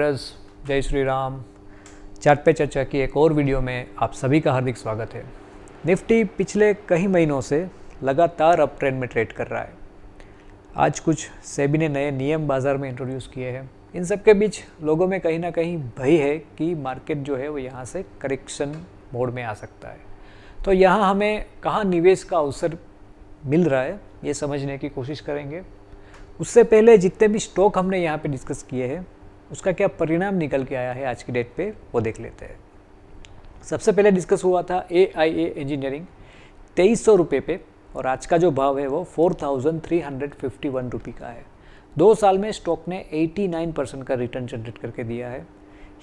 जय श्री राम। चार्ट पे चर्चा की एक और वीडियो में आप सभी का हार्दिक स्वागत है। निफ्टी पिछले कई महीनों से लगातार अप ट्रेंड में ट्रेड कर रहा है। आज कुछ सेबी ने नए नियम बाज़ार में इंट्रोड्यूस किए हैं। इन सब के बीच लोगों में कहीं ना कहीं भय है कि मार्केट जो है वो यहाँ से करेक्शन मोड में आ सकता है। तो यहाँ हमें कहाँ निवेश का अवसर मिल रहा है ये समझने की कोशिश करेंगे। उससे पहले जितने भी स्टॉक हमने यहाँ पे डिस्कस किए हैं उसका क्या परिणाम निकल के आया है आज की डेट पे वो देख लेते हैं। सबसे पहले डिस्कस हुआ था AIA इंजीनियरिंग 2300 रुपये पे और आज का जो भाव है वो 4351 रुपये का है। 2 साल में स्टॉक ने 89% का रिटर्न जनरेट करके दिया है।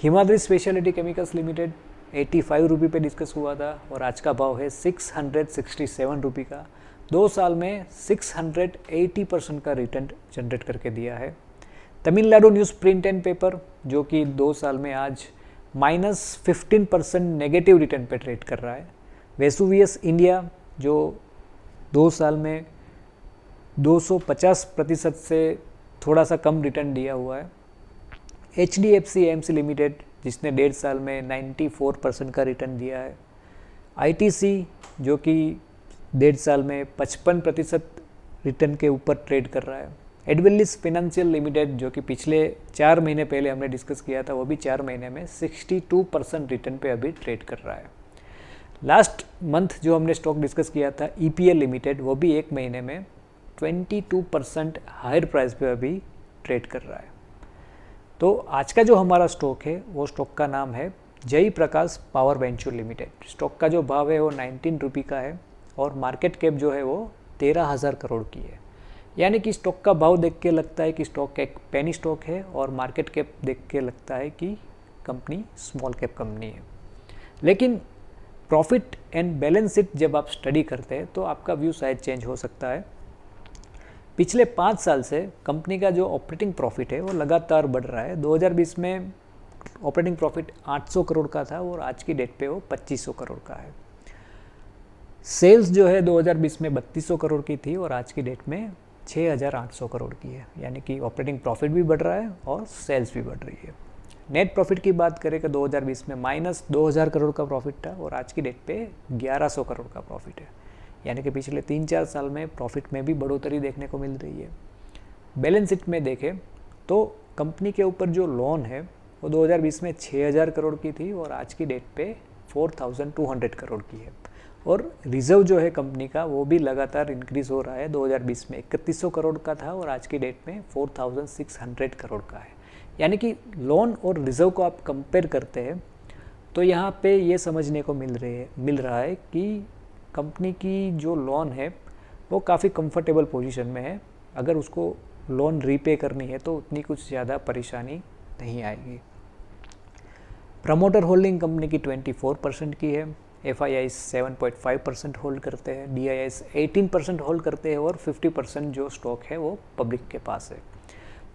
हिमाद्री स्पेशलिटी केमिकल्स लिमिटेड 85 रुपये पे डिस्कस हुआ था और आज का भाव है 667 रुपये का। 2 साल में 680% का रिटर्न जनरेट करके दिया है। Tamil Nadu news print and paper जो कि 2 साल में आज -15% नेगेटिव रिटर्न पे ट्रेड कर रहा है। वेसुवियस इंडिया जो 2 साल में 250% से थोड़ा सा कम रिटर्न दिया हुआ है। HDFC AMC लिमिटेड जिसने 1.5 साल में 94% का रिटर्न दिया है। ITC जो कि 1.5 साल में 55% रिटर्न के ऊपर ट्रेड कर रहा है। एडविलिस फाइनेंशियल लिमिटेड जो कि पिछले 4 महीने पहले हमने डिस्कस किया था वो भी 4 महीने में 62% रिटर्न पे अभी ट्रेड कर रहा है। लास्ट मंथ जो हमने स्टॉक डिस्कस किया था EPL लिमिटेड वो भी 1 महीने में 22% हायर प्राइस पे अभी ट्रेड कर रहा है। तो आज का जो हमारा स्टॉक है वो स्टॉक का नाम है जय प्रकाश पावर वेंचर लिमिटेड। स्टॉक का जो भाव है वो 19 रुपये का है और मार्केट कैप जो है वो 13,000 करोड़ की है। यानी कि स्टॉक का भाव देख के लगता है कि स्टॉक एक पेनी स्टॉक है और मार्केट कैप देख के लगता है कि कंपनी स्मॉल कैप कंपनी है। लेकिन प्रॉफिट एंड बैलेंस शीट जब आप स्टडी करते हैं तो आपका व्यू शायद चेंज हो सकता है। पिछले 5 साल से कंपनी का जो ऑपरेटिंग प्रॉफिट है वो लगातार बढ़ रहा है। 2020 में ऑपरेटिंग प्रॉफिट 800 करोड़ का था और आज की डेट पे वो 2500 करोड़ का है। सेल्स जो है 2020 में 3200 करोड़ की थी और आज की डेट में 6800 करोड़ की है। यानी कि ऑपरेटिंग प्रॉफिट भी बढ़ रहा है और सेल्स भी बढ़ रही है। नेट प्रॉफिट की बात करें कि 2020 में -2000 करोड़ का प्रॉफिट था और आज की डेट पे 1100 करोड़ का प्रॉफिट है। यानी कि पिछले 3-4 साल में प्रॉफिट में भी बढ़ोतरी देखने को मिल रही है। बैलेंस शीट में देखें तो कंपनी के ऊपर जो लोन है वो 2020 में 6000 करोड़ की थी और आज की डेट पे 4200 करोड़ की है। और रिजर्व जो है कंपनी का वो भी लगातार इंक्रीज़ हो रहा है। 2020 में 3100 करोड़ का था और आज की डेट में 4600 करोड़ का है। यानी कि लोन और रिजर्व को आप कंपेयर करते हैं तो यहाँ पे ये समझने को मिल रहा है कि कंपनी की जो लोन है वो काफ़ी कंफर्टेबल पोजीशन में है। अगर उसको लोन रीपे करनी है तो उतनी कुछ ज़्यादा परेशानी नहीं आएगी। प्रमोटर होल्डिंग कंपनी की 24% की है। FIIs 7.5% होल्ड करते हैं। DIIs 18% होल्ड करते हैं और 50% जो स्टॉक है वो पब्लिक के पास है।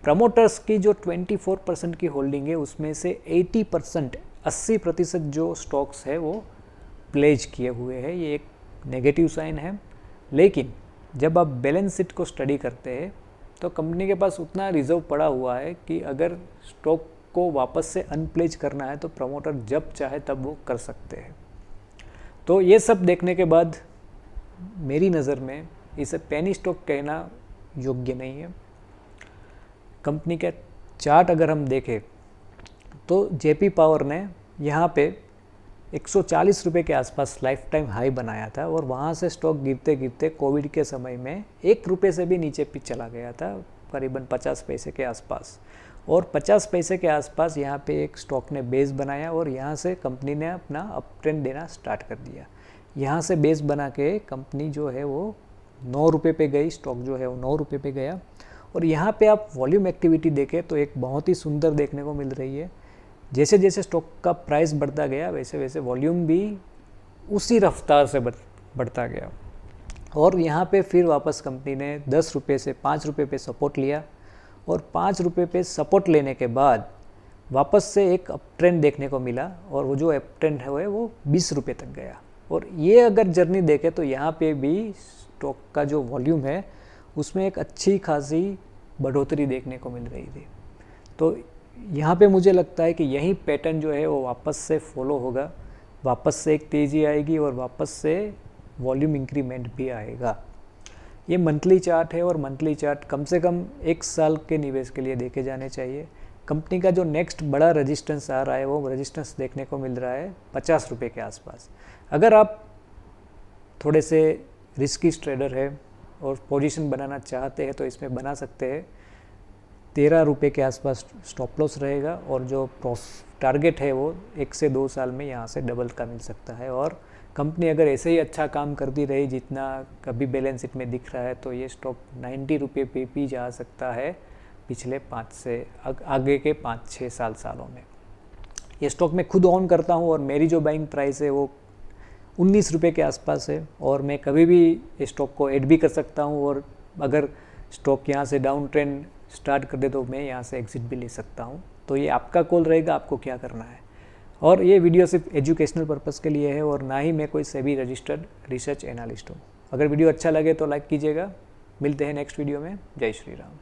प्रमोटर्स की जो 24% की होल्डिंग है उसमें से 80% जो स्टॉक्स है वो प्लेज किए हुए हैं। ये एक नेगेटिव साइन है। लेकिन जब आप बैलेंस शीट को स्टडी करते हैं तो कंपनी के पास उतना रिजर्व पड़ा हुआ है कि अगर स्टॉक को वापस से अनप्लेज करना है तो प्रमोटर जब चाहे तब वो कर सकते हैं। तो ये सब देखने के बाद मेरी नज़र में इसे पेनी स्टॉक कहना योग्य नहीं है। कंपनी के चार्ट अगर हम देखें तो JP पावर ने यहाँ पे 140 रुपये के आसपास लाइफ टाइम हाई बनाया था और वहाँ से स्टॉक गिरते गिरते कोविड के समय में 1 रुपये से भी नीचे चला गया था, करीबन 50 पैसे के आसपास। और 50 पैसे के आसपास यहाँ पे एक स्टॉक ने बेस बनाया और यहाँ से कंपनी ने अपना अप ट्रेंड देना स्टार्ट कर दिया। यहाँ से बेस बना के कंपनी जो है वो 9 रुपये पे गई, स्टॉक जो है वो 9 रुपये पे गया। और यहाँ पे आप वॉल्यूम एक्टिविटी देखें तो एक बहुत ही सुंदर देखने को मिल रही है। जैसे जैसे स्टॉक का प्राइस बढ़ता गया वैसे वैसे वॉल्यूम भी उसी रफ्तार से बढ़ता गया। और यहाँ पे फिर वापस कंपनी ने 10 रुपये से 5 रुपये पे सपोर्ट लिया और 5 रुपये पे सपोर्ट लेने के बाद वापस से एक अप ट्रेंड देखने को मिला और वो जो अप ट्रेंड है वो 20 रुपये तक गया। और ये अगर जर्नी देखें तो यहाँ पे भी स्टॉक का जो वॉल्यूम है उसमें एक अच्छी खासी बढ़ोतरी देखने को मिल रही थी। तो यहाँ पे मुझे लगता है कि यही पैटर्न जो है वो वापस से फॉलो होगा, वापस से एक तेज़ी आएगी और वापस से वॉल्यूम इंक्रीमेंट भी आएगा। ये मंथली चार्ट है और मंथली चार्ट कम से कम 1 साल के निवेश के लिए देखे जाने चाहिए। कंपनी का जो नेक्स्ट बड़ा रेजिस्टेंस आ रहा है वो रेजिस्टेंस देखने को मिल रहा है 50 रुपये के आसपास। अगर आप थोड़े से रिस्की ट्रेडर है और पोजीशन बनाना चाहते हैं तो इसमें बना सकते हैं। 13 रुपये के आसपास स्टॉप लॉस रहेगा और जो टारगेट है वो 1 से 2 साल में यहाँ से डबल का मिल सकता है। और कंपनी अगर ऐसे ही अच्छा काम करती रही जितना कभी बैलेंस शीट में दिख रहा है तो ये स्टॉक 90 रुपये पे भी जा सकता है पिछले 5 से आगे के 5-6 सालों में। ये स्टॉक मैं खुद ऑन करता हूँ और मेरी जो बाइंग प्राइस है वो 19 रुपये के आसपास है और मैं कभी भी स्टॉक को ऐड भी कर सकता हूँ और अगर स्टॉक यहाँ से डाउन ट्रेंड स्टार्ट कर दे तो मैं यहाँ से एग्जिट भी ले सकता हूँ। तो ये आपका कॉल रहेगा, आपको क्या करना है। और ये वीडियो सिर्फ एजुकेशनल पर्पस के लिए है और ना ही मैं कोई सेबी रजिस्टर्ड रिसर्च एनालिस्ट हूँ। अगर वीडियो अच्छा लगे तो लाइक कीजिएगा। मिलते हैं नेक्स्ट वीडियो में। जय श्री राम।